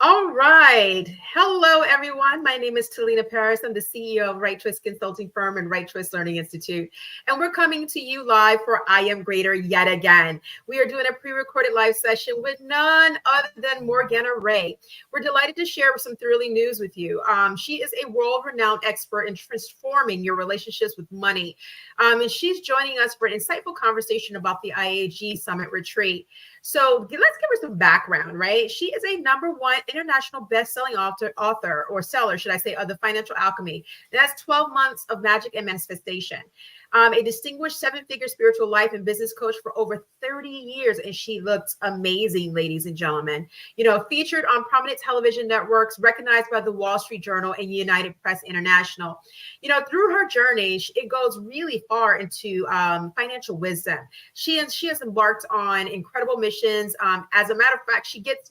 All right. Hello, everyone. My name is Talina Paris. I'm the CEO of Right Choice Consulting Firm and Right Choice Learning Institute. And we're coming to you live for I Am Greater yet again. We are doing a pre-recorded live session with none other than Morgana Rae. We're delighted to share some thrilling news with you. She is a world-renowned expert in transforming your relationships with money. And she's joining us for an insightful conversation about the IAG Summit Retreat. So let's give her some background, right? She is a #1 international best-selling author or seller, should I say, of the Financial Alchemy. And that's 12 months of magic and manifestation. A distinguished 7-figure spiritual life and business coach for over 30 years. And she looks amazing, ladies and gentlemen. Featured on prominent television networks, recognized by the Wall Street Journal and United Press International. Through her journey, it goes really far into financial wisdom. She has embarked on incredible missions. As a matter of fact,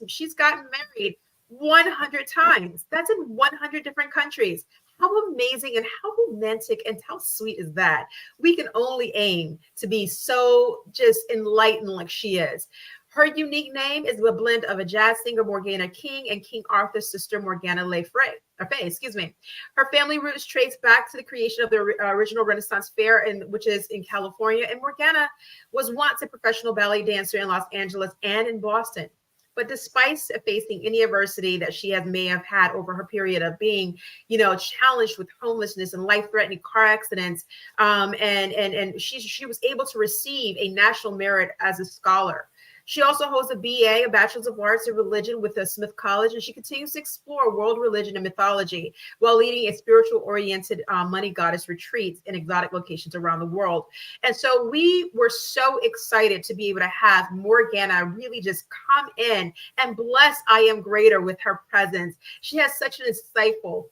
she's gotten married 100 times. That's in 100 different countries. How amazing and how romantic and how sweet is that? We can only aim to be so just enlightened like she is. Her unique name is the blend of a jazz singer, Morgana King, and King Arthur's sister, Morgana Le Fey. Her family roots trace back to the creation of the original Renaissance Fair, which is in California. And Morgana was once a professional ballet dancer in Los Angeles and in Boston. But despite facing any adversity that she may have had over her period of being, challenged with homelessness and life-threatening car accidents, and she was able to receive a national merit as a scholar. She also holds a BA, a Bachelor's of Arts in Religion with the Smith College, and she continues to explore world religion and mythology while leading a spiritual-oriented money goddess retreats in exotic locations around the world. And so we were so excited to be able to have Morgana really just come in and bless I Am Greater with her presence. She has such an insightful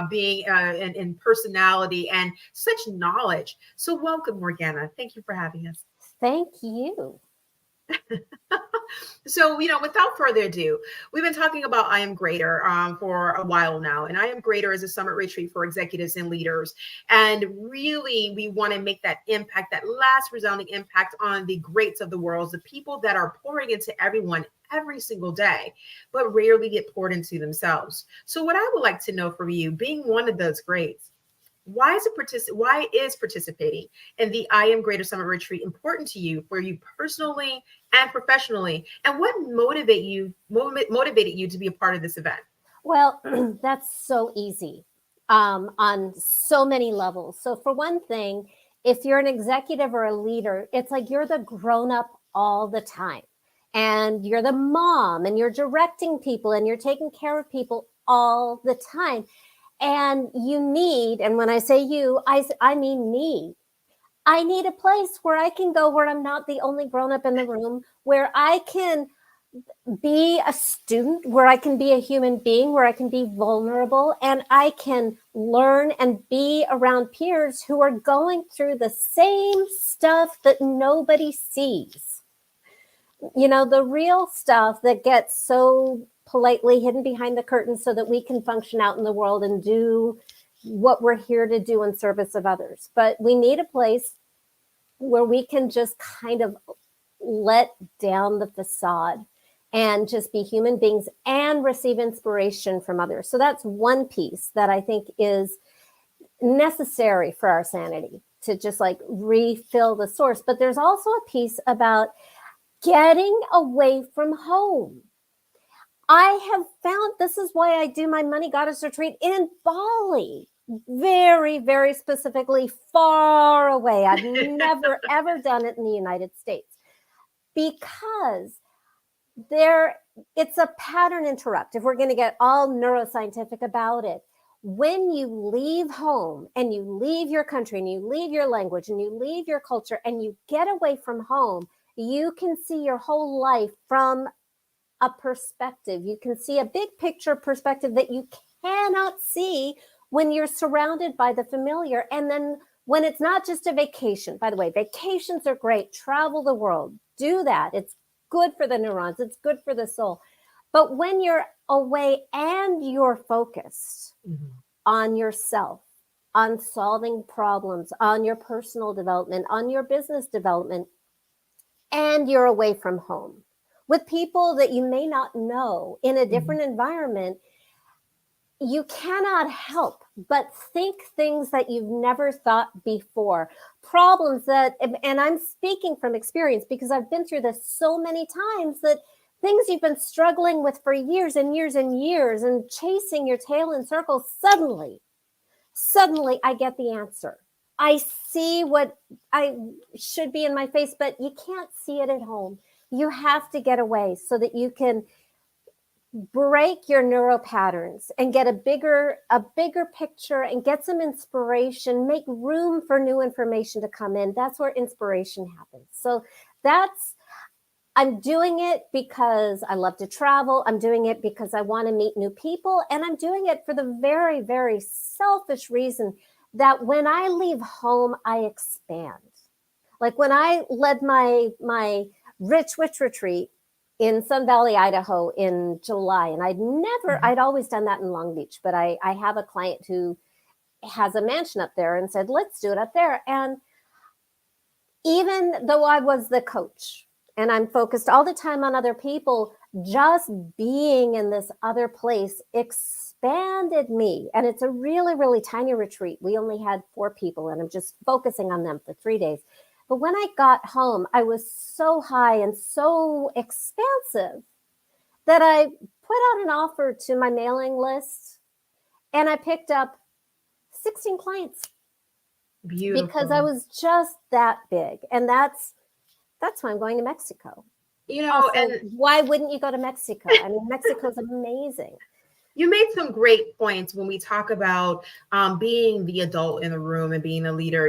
being and personality and such knowledge. So welcome, Morgana. Thank you for having us. Thank you. So, without further ado, we've been talking about I Am Greater for a while now. And I Am Greater is a summit retreat for executives and leaders. And really, we want to make that impact, that last resounding impact on the greats of the world, the people that are pouring into everyone every single day, but rarely get poured into themselves. So what I would like to know from you, being one of those greats, why is participating in the I Am Greater Summit Retreat important to you, for you personally and professionally? And what motivated you to be a part of this event? Well, that's so easy on so many levels. So for one thing, if you're an executive or a leader, it's like you're the grown-up all the time. And you're the mom, and you're directing people, and you're taking care of people all the time. And you need, and when I say you, I mean me. I need a place where I can go, where I'm not the only grown-up in the room, where I can be a student, where I can be a human being, where I can be vulnerable, and I can learn and be around peers who are going through the same stuff that nobody sees. The real stuff that gets so politely hidden behind the curtain so that we can function out in the world and do what we're here to do in service of others. But we need a place where we can just kind of let down the facade and just be human beings and receive inspiration from others. So that's one piece that I think is necessary for our sanity, to just like refill the source. But there's also a piece about getting away from home. I have found this is why I do my Money Goddess Retreat in Bali. Very, very specifically far away. I've never, ever done it in the United States, because it's a pattern interrupt. If we're going to get all neuroscientific about it, when you leave home and you leave your country and you leave your language and you leave your culture and you get away from home, you can see your whole life from a perspective. You can see a big picture perspective that you cannot see when you're surrounded by the familiar. And then when it's not just a vacation, by the way, vacations are great. Travel the world, do that. It's good for the neurons. It's good for the soul. But when you're away and you're focused on yourself, on solving problems, on your personal development, on your business development, and you're away from home, with people that you may not know in a different environment, you cannot help but think things that you've never thought before. Problems that, and I'm speaking from experience because I've been through this so many times, that things you've been struggling with for years and years and years and chasing your tail in circles, suddenly I get the answer. I see what I should be in my face, but you can't see it at home. You have to get away so that you can break your neural patterns and get a bigger picture and get some inspiration, make room for new information to come in. That's where inspiration happens. So I'm doing it because I love to travel. I'm doing it because I want to meet new people. And I'm doing it for the very, very selfish reason that when I leave home, I expand. Like when I led my Rich Witch Retreat in Sun Valley, Idaho in July. And I'd always done that in Long Beach, but I have a client who has a mansion up there and said, let's do it up there. And even though I was the coach and I'm focused all the time on other people, just being in this other place expanded me. And it's a really, really tiny retreat. We only had 4 people and I'm just focusing on them for 3 days. But when I got home, I was so high and so expansive that I put out an offer to my mailing list and I picked up 16 clients. Beautiful. Because I was just that big. And that's why I'm going to Mexico. Also, and why wouldn't you go to Mexico? I mean, Mexico's amazing. You made some great points when we talk about being the adult in the room and being a leader.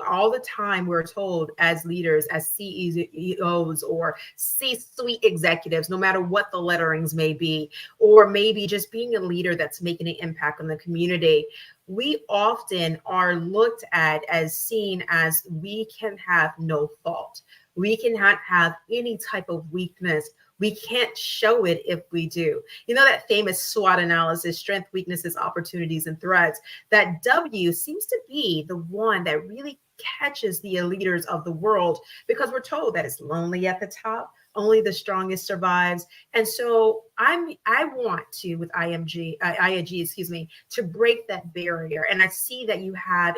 All the time we're told as leaders, as CEOs or C-suite executives, no matter what the letterings may be, or maybe just being a leader that's making an impact on the community, we often are looked at as seen as we can have no fault. We cannot have any type of weakness. We can't show it if we do. That famous SWOT analysis, strength, weaknesses, opportunities, and threats, that W seems to be the one that really catches the leaders of the world, because we're told that it's lonely at the top. Only the strongest survives. And so I want to, with IAG, to break that barrier. And I see that you have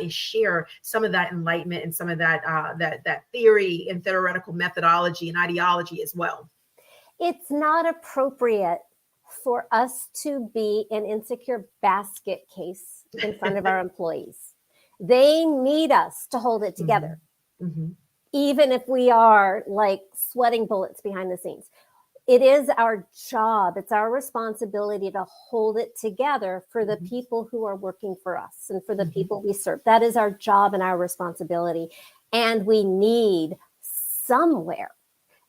some of that enlightenment and some of that that theory and theoretical methodology and ideology as well. It's not appropriate for us to be an insecure basket case in front of our employees. They need us to hold it together. Mm-hmm. Even if we are like sweating bullets behind the scenes. It is our job. It's our responsibility to hold it together for the people who are working for us and for the people we serve. That is our job and our responsibility. And we need somewhere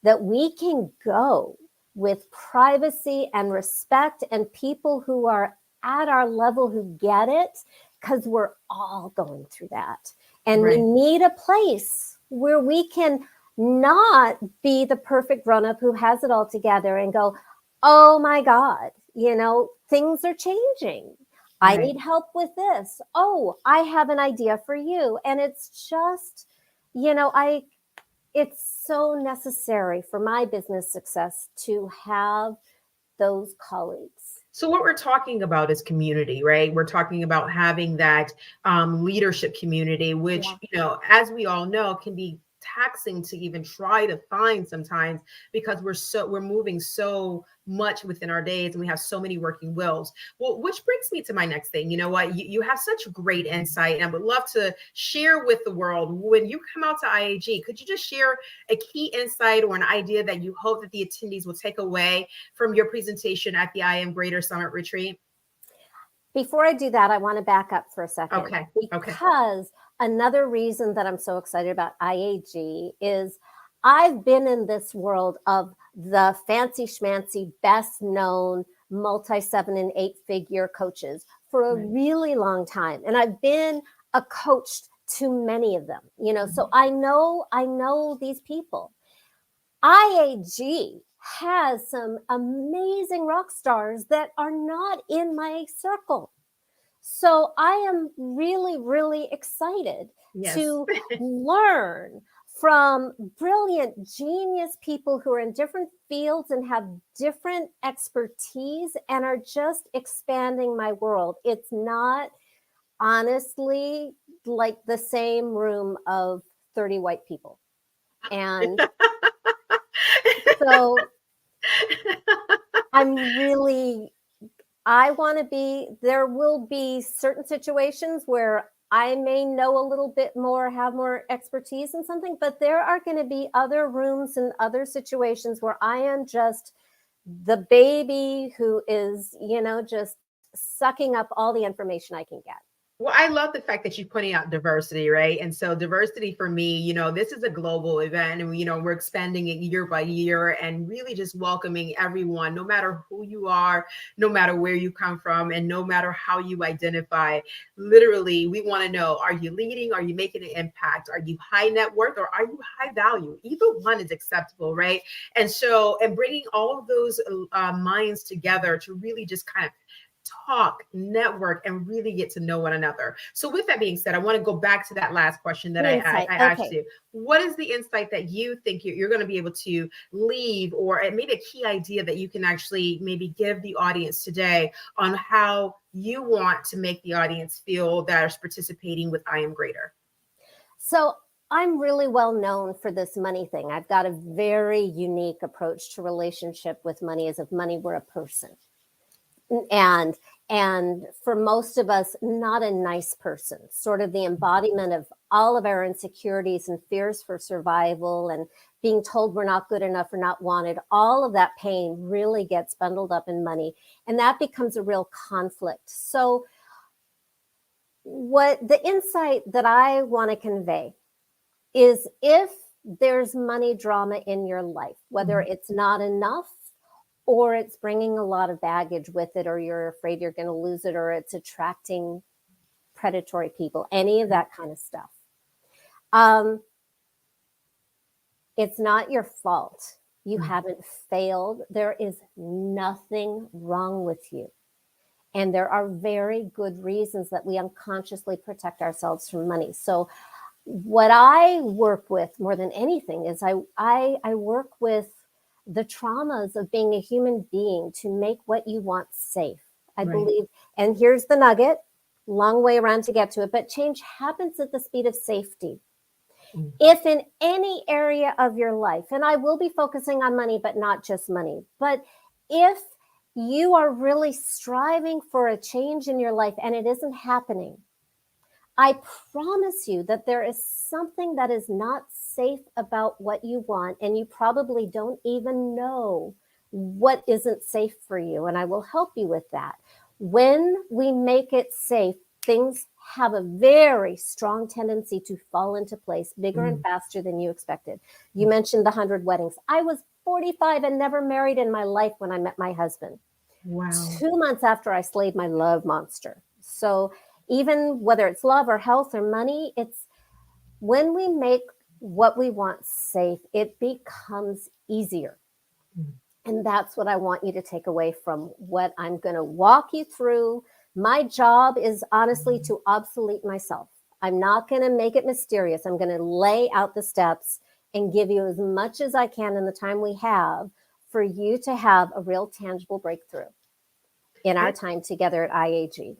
that we can go with privacy and respect and people who are at our level who get it, because we're all going through that. And we need a place where we can not be the perfect grown-up who has it all together and go, oh my God, things are changing. I need help with this. Oh, I have an idea for you. And it's just, it's so necessary for my business success to have those colleagues. So what we're talking about is community, right? We're talking about having that leadership community, which, as we all know, can be taxing to even try to find sometimes, because we're moving so much within our days and we have so many working wills. Well, which brings me to my next thing. You know what? You have such great insight, and I would love to share with the world. When you come out to IAG, could you just share a key insight or an idea that you hope that the attendees will take away from your presentation at the I Am Greater Summit Retreat? Before I do that, I want to back up for a second. Okay. Because another reason that I'm so excited about IAG is I've been in this world of the fancy schmancy, best known multi-7 and 8 figure coaches for a really long time. And I've been a coach to many of them, so I know these people. IAG has some amazing rock stars that are not in my circle. So I am really, really excited to learn from brilliant, genius people who are in different fields and have different expertise and are just expanding my world. It's not honestly like the same room of 30 white people. And so I want to be, there will be certain situations where I may know a little bit more, have more expertise in something, but there are going to be other rooms and other situations where I am just the baby who is, just sucking up all the information I can get. Well, I love the fact that you're pointing out diversity, right? And so diversity for me, this is a global event and, we're expanding it year by year and really just welcoming everyone, no matter who you are, no matter where you come from, and no matter how you identify. Literally, we want to know, are you leading? Are you making an impact? Are you high net worth or are you high value? Either one is acceptable, right? And so, and bringing all of those minds together to really just kind of talk, network, and really get to know one another. So with that being said, I want to go back to that last question that I asked you. What is the insight that you think you're going to be able to leave, or maybe a key idea that you can actually maybe give the audience today on how you want to make the audience feel that is participating with I Am Greater? So I'm really well known for this money thing. I've got a very unique approach to relationship with money, as if money were a person. And for most of us, not a nice person, sort of the embodiment of all of our insecurities and fears for survival and being told we're not good enough or not wanted. All of that pain really gets bundled up in money, and that becomes a real conflict. So what the insight that I want to convey is, if there's money drama in your life, whether it's not enough, or it's bringing a lot of baggage with it, or you're afraid you're going to lose it, or it's attracting predatory people, any of that kind of stuff. It's not your fault. You haven't failed. There is nothing wrong with you. And there are very good reasons that we unconsciously protect ourselves from money. So what I work with more than anything is I work with the traumas of being a human being to make what you want safe. I believe, and here's the nugget, long way around to get to it, but change happens at the speed of safety. If in any area of your life, and I will be focusing on money, but not just money, but if you are really striving for a change in your life and it isn't happening, I promise you that there is something that is not safe about what you want, and you probably don't even know what isn't safe for you, and I will help you with that. When we make it safe, things have a very strong tendency to fall into place bigger and faster than you expected. You mentioned the 100 weddings. I was 45 and never married in my life when I met my husband. Wow. 2 months after I slayed my love monster. So even whether it's love or health or money, it's when we make what we want safe, it becomes easier. And that's what I want you to take away from what I'm going to walk you through. My job is honestly to obsolete myself. I'm not going to make it mysterious. I'm going to lay out the steps and give you as much as I can in the time we have for you to have a real tangible breakthrough in our time together at IAG.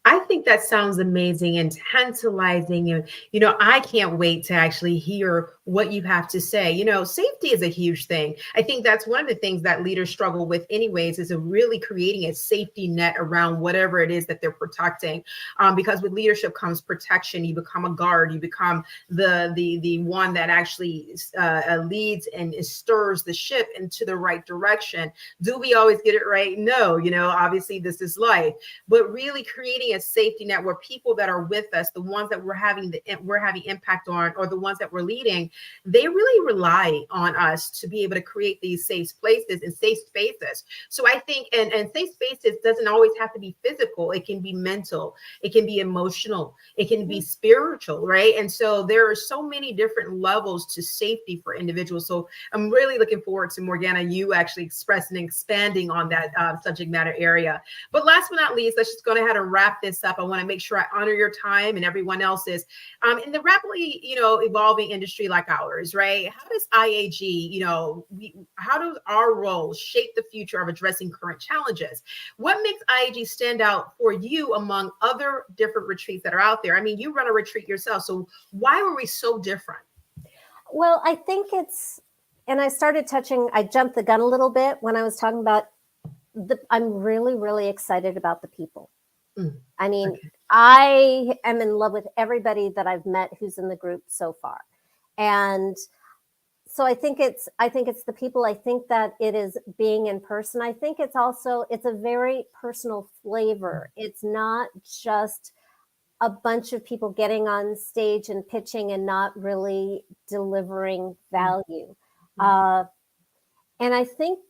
I think that sounds amazing and tantalizing. And, I can't wait to actually hear what you have to say. Safety is a huge thing. I think that's one of the things that leaders struggle with anyways, is really creating a safety net around whatever it is that they're protecting. Because with leadership comes protection. You become a guard. You become the one that actually leads and stirs the ship into the right direction. Do we always get it right? No, obviously this is life, but really creating a safety net where people that are with us, the ones that we're having impact on, or the ones that we're leading, they really rely on us to be able to create these safe places and safe spaces. So I think, and safe spaces doesn't always have to be physical. It can be mental, it can be emotional, it can be spiritual, right? And so there are so many different levels to safety for individuals. So I'm really looking forward to, Morgana, you actually expressing and expanding on that subject matter area. But last but not least, let's just go ahead and wrap wrap this up, I want to make sure I honor your time and everyone else's. In the rapidly, evolving industry like ours, right? How does IAG, how does our role shape the future of addressing current challenges? What makes IAG stand out for you among other different retreats that are out there? I mean, you run a retreat yourself, so why were we so different? Well, I think and I jumped the gun a little bit when I was talking about I'm really, really excited about the people. I mean, okay. I am in love with everybody that I've met who's in the group so far. And so I think it's the people. I think that it is being in person. I think it's a very personal flavor. It's not just a bunch of people getting on stage and pitching and not really delivering value. And I think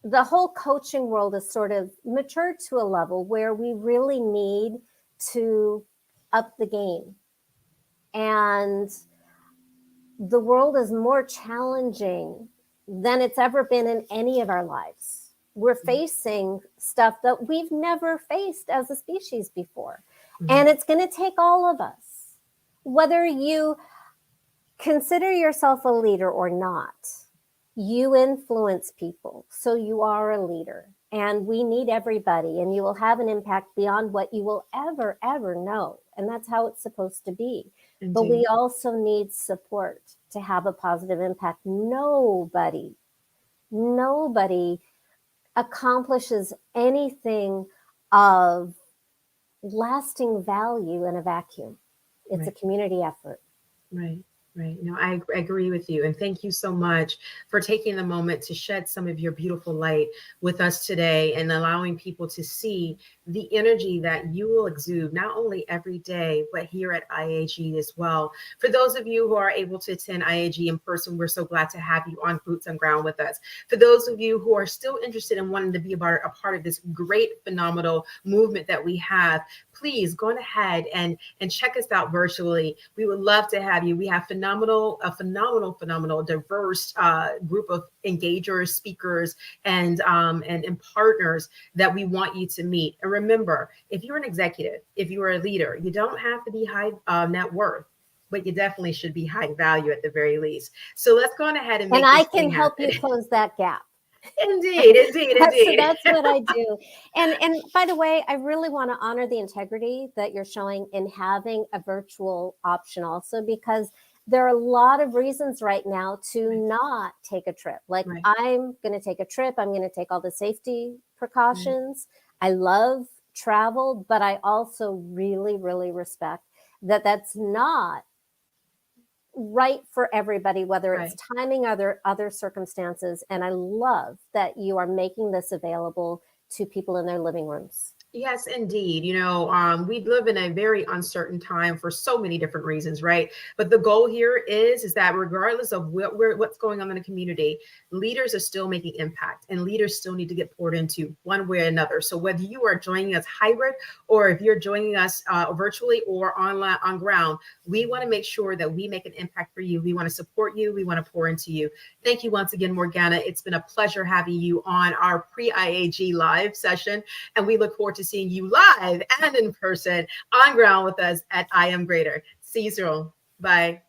the whole coaching world is sort of matured to a level where we really need to up the game. And the world is more challenging than it's ever been in any of our lives. We're facing stuff that we've never faced as a species before. And it's going to take all of us, whether you consider yourself a leader or not. You influence people, so you are a leader, and we need everybody, and you will have an impact beyond what you will ever know, and that's how it's supposed to be. Indeed. But we also need support to have a positive impact. Nobody accomplishes anything of lasting value in a vacuum. It's a community effort. Right. No, I agree with you. And thank you so much for taking the moment to shed some of your beautiful light with us today and allowing people to see the energy that you will exude, not only every day, but here at IAG as well. For those of you who are able to attend IAG in person, we're so glad to have you on boots on ground with us. For those of you who are still interested in wanting to be a part of this great, phenomenal movement that we have, please go ahead and check us out virtually. We would love to have you. We have a phenomenal, diverse group of engagers, speakers, and partners that we want you to meet. And remember, if you're an executive, if you're a leader, you don't have to be high net worth, but you definitely should be high value at the very least. So let's go on ahead and make this I can help you close that gap. Indeed. So that's what I do. And by the way, I really want to honor the integrity that you're showing in having a virtual option also, because there are a lot of reasons right now to not take a trip. Like I'm going to take a trip. I'm going to take all the safety precautions. I love travel, but I also really, really respect that that's not right for everybody, whether it's timing, other circumstances. And I love that you are making this available to people in their living rooms. Yes, indeed. We live in a very uncertain time for so many different reasons, right? But the goal here is that regardless of what's going on in the community, leaders are still making impact, and leaders still need to get poured into one way or another. So whether you are joining us hybrid, or if you're joining us virtually or online on ground, we want to make sure that we make an impact for you. We want to support you. We want to pour into you. Thank you once again, Morgana. It's been a pleasure having you on our pre-IAG live session, and we look forward to seeing you live and in person on ground with us at I Am Greater. See you soon. Bye.